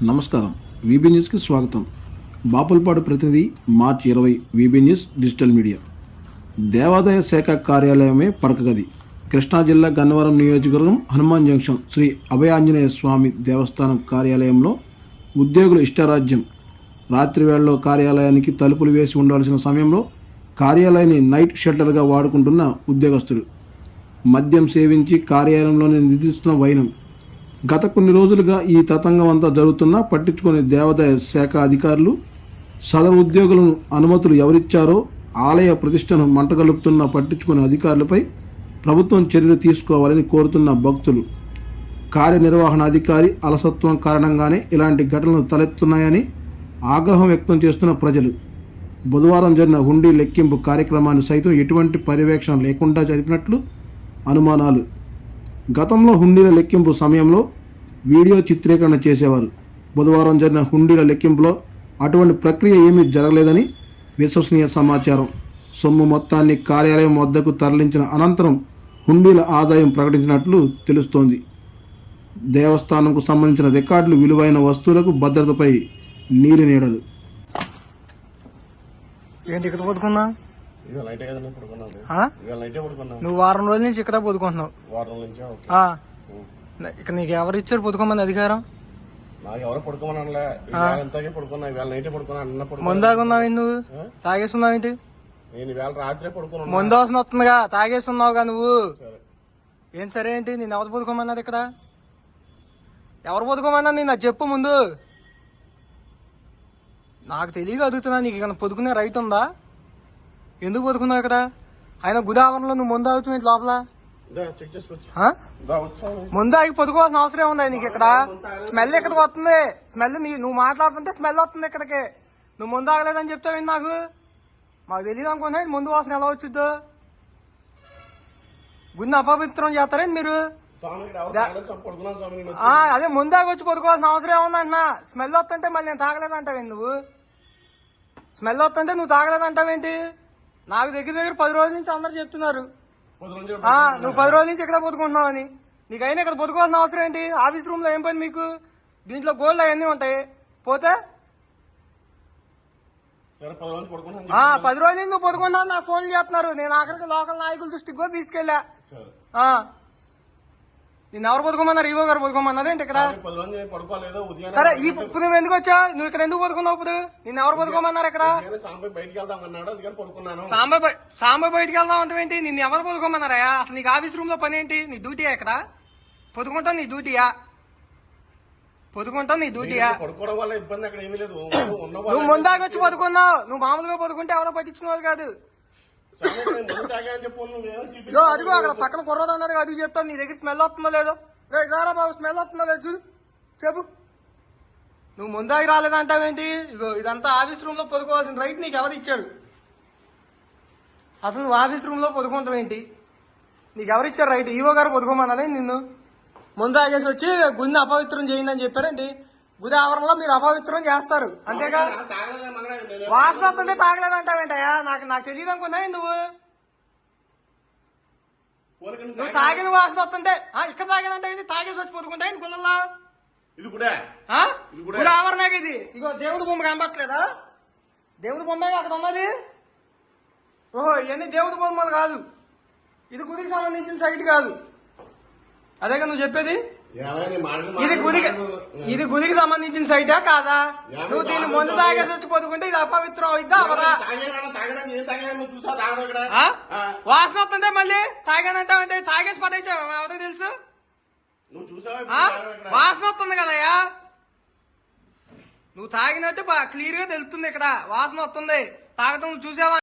నమస్కారం. వీబీ న్యూస్కి స్వాగతం. బాపులపాడు ప్రతినిధి మార్చి 20 వీబీ న్యూస్ డిజిటల్ మీడియా. దేవాదాయ శాఖ కార్యాలయమే పడకగది. కృష్ణా జిల్లా గన్నవరం నియోజకవర్గం హనుమాన్ జంక్షన్ శ్రీ అభయాంజనేయ స్వామి దేవస్థానం కార్యాలయంలో ఉద్యోగుల ఇష్టారాజ్యం. రాత్రి వేళలో కార్యాలయానికి తలుపులు వేసి ఉండాల్సిన సమయంలో కార్యాలయాన్ని నైట్ షెల్టర్గా వాడుకుంటున్న ఉద్యోగస్తులు, మద్యం సేవించి కార్యాలయంలోనే నిద్రిస్తున్న వైనం. గత కొన్ని రోజులుగా ఈ తతంగం అంతా జరుగుతున్నా పట్టించుకునే దేవాదాయ శాఖ అధికారులు, సదరు ఉద్యోగులను అనుమతులు ఎవరిచ్చారో ఆలయ ప్రతిష్టను మంటగలుపుతున్న పట్టించుకునే అధికారులపై ప్రభుత్వం చర్యలు తీసుకోవాలని కోరుతున్న భక్తులు. కార్యనిర్వహణాధికారి అలసత్వం కారణంగానే ఇలాంటి ఘటనలు తలెత్తున్నాయని ఆగ్రహం వ్యక్తం చేస్తున్న ప్రజలు. బుధవారం జరిగిన హుండీ లెక్కింపు కార్యక్రమాన్ని సైతం ఎటువంటి పర్యవేక్షణ లేకుండా జరిపినట్లు అనుమానాలు. గతంలో హుండీల లెక్కింపు సమయంలో వీడియో చిత్రీకరణ చేసేవారు. బుధవారం జరిగిన హుండీల లెక్కింపులో అటువంటి ప్రక్రియ ఏమీ జరగలేదని విశ్వసనీయ సమాచారం. సొమ్ము మొత్తాన్ని కార్యాలయం వద్దకు తరలించిన అనంతరం హుండీల ఆదాయం ప్రకటించినట్లు తెలుస్తోంది. దేవస్థానంకు సంబంధించిన రికార్డులు, విలువైన వస్తువులకు భద్రతపై నీలినీడలు. నువ్వు వారం రోజుల నుంచి ఇక్కడ పొదుకుంటున్నావు. ఇక నీకు ఎవరు ఇచ్చారు పొదుకోమని అధికారం? ముందాగున్నావు, నువ్వు తాగేస్తున్నావు ఏంటి? ముందు వస్తుందిగా, తాగేస్తున్నావుగా నువ్వు. ఏం సరే ఏంటి? నేను ఎవరు పొదుకోమన్నది ఇక్కడ? ఎవరు పొదుకోమన్నా నేను అది చెప్పు ముందు. నాకు తెలియక అడుగుతున్నా. నీకు ఇక్కడ పొదుకునే రైతు ఉందా? ఎందుకు పొదుకున్నావు ఇక్కడ? ఆయన గుదావరంలో నువ్వు ముందు అవుతుంది లోపల. ముందు ఆగి పొదుకోవాల్సిన అవసరం ఉంది నీకు ఇక్కడ. స్మెల్ ఇక్కడికి వస్తుంది. స్మెల్ నువ్వు మాట్లాడుతుంటే స్మెల్ వస్తుంది ఇక్కడికి. నువ్వు ముందు ఆగలేదని చెప్తావు నాకు. మాకు తెలియదు అనుకున్నా ముందు వాసన ఎలా వచ్చిద్దు. గుండె అపవిత్రం చేస్తారేంటి మీరు? అదే ముందాగి వచ్చి పడుకోవాల్సిన అవసరం ఏముంది అన్నా. స్మెల్ వస్తుంటే మళ్ళీ నేను తాగలేదంటావేంటి నువ్వు? స్మెల్ వస్తుంటే నువ్వు తాగలేదంటావేంటి? నాకు దగ్గర 10 రోజుల నుంచి అందరు చెప్తున్నారు నువ్వు 10 రోజుల నుంచి ఇక్కడ పొదుకుంటున్నావు అని. నీకైనా ఇక్కడ పొదుకోవాల్సిన అవసరం ఏంటి? ఆఫీస్ రూమ్ లో ఏం పని మీకు? దీంట్లో గోల్డ్ అవన్నీ ఉంటాయి. పోతే 10 రోజులు నువ్వు పొదుకుంటున్నావు నాకు ఫోన్ చేస్తున్నారు. నేను ఆఖరికి లోకల్ నాయకుల దృష్టికి కూడా తీసుకెళ్ళా. నిన్ను ఎవరు పొదుకోమన్నారు? ఈవో గారు పొదుకోమన్నది ఏంటి ఇక్కడ? సరే ఇప్పుడు నువ్వు ఎందుకు వచ్చా? నువ్వు ఇక్కడ ఎందుకు పొదుకున్నావు? ఇప్పుడు నిన్ను ఎవరు పొదుకోమన్నారు ఇక్కడ? సాంబాయి బయటికి వెళ్దాం అంటే ఏంటి? నిన్ను ఎవరు పొదుకోమన్నారా? అసలు నీకు ఆఫీస్ రూమ్ లో పని ఏంటి? నీ డ్యూటీయా ఇక్కడ? పొదుకుంటావు నీ డ్యూటీయా? పొదుకుంటావు నీ డ్యూటీయా? నువ్వు ముందాగా వచ్చి పడుకున్నావు. నువ్వు మామూలుగా పడుకుంటే ఎవరో పట్టించుకున్నావు కాదు. అదిగో అక్కడ పక్కన కుర్రోడు అన్నారు, అది చెప్తాను. నీ దగ్గర స్మెల్ వస్తుందో లేదో? రారా బాబు, స్మెల్ వస్తుందో లేదు చూడు, చెప్పు. నువ్వు ముందాగి రాలేదంటావేంటి? ఇగో ఇదంతా ఆఫీస్ రూమ్ లో పొదుకోవాల్సిన రైట్ నీకు ఎవరు ఇచ్చాడు? అసలు నువ్వు ఆఫీస్ రూమ్ లో పొదుకుంటావేంటి? నీకు ఎవరిచ్చారు రైట్? ఈవో గారు పొదుకోమన్నదే నిన్ను. ముందాగేసి వచ్చి గుండె అపవిత్రం చేయండి అని చెప్పారేంటి? గుడి ఆవరణలో మీరు అపవిత్రం చేస్తారు అంతేగా. వాసన వస్తుంటే తాగలేదంటావేంటయ్యా? నాకు తెలియదు అనుకున్నా. నువ్వు తాగిన వాసన వస్తుంటే ఇక్కడ తాగేదంటే తాగేసి వచ్చి పొదుకుంటా గుళ్ళల్లో. గుడి ఆవరణగా ఇది. ఇగో దేవుడి బొమ్మ కనబట్టలేదా? దేవుడి బొమ్మ అక్కడ ఉన్నది. ఓహో, ఇవన్నీ దేవుడి బొమ్మలు కాదు. ఇది గుడికి సంబంధించిన సైట్ కాదు. అదేగా నువ్వు చెప్పేది? ఇది గుడికి సంబంధించిన సైటా కాదా? నువ్వు దీన్ని ముందు తాగేసి వచ్చి పొదుకుంటే ఇది అపవిత్రం అవుద్దా అవదా? వాసన వస్తుంటే మళ్ళీ తాగానంటే తాగేసి పదేసావు ఎవరికి తెలుసు? వాసన వస్తుంది కదయ్యా. నువ్వు తాగినట్టు క్లియర్ గా తెలుస్తుంది. ఇక్కడ వాసన వస్తుంది. తాగటం చూసావా?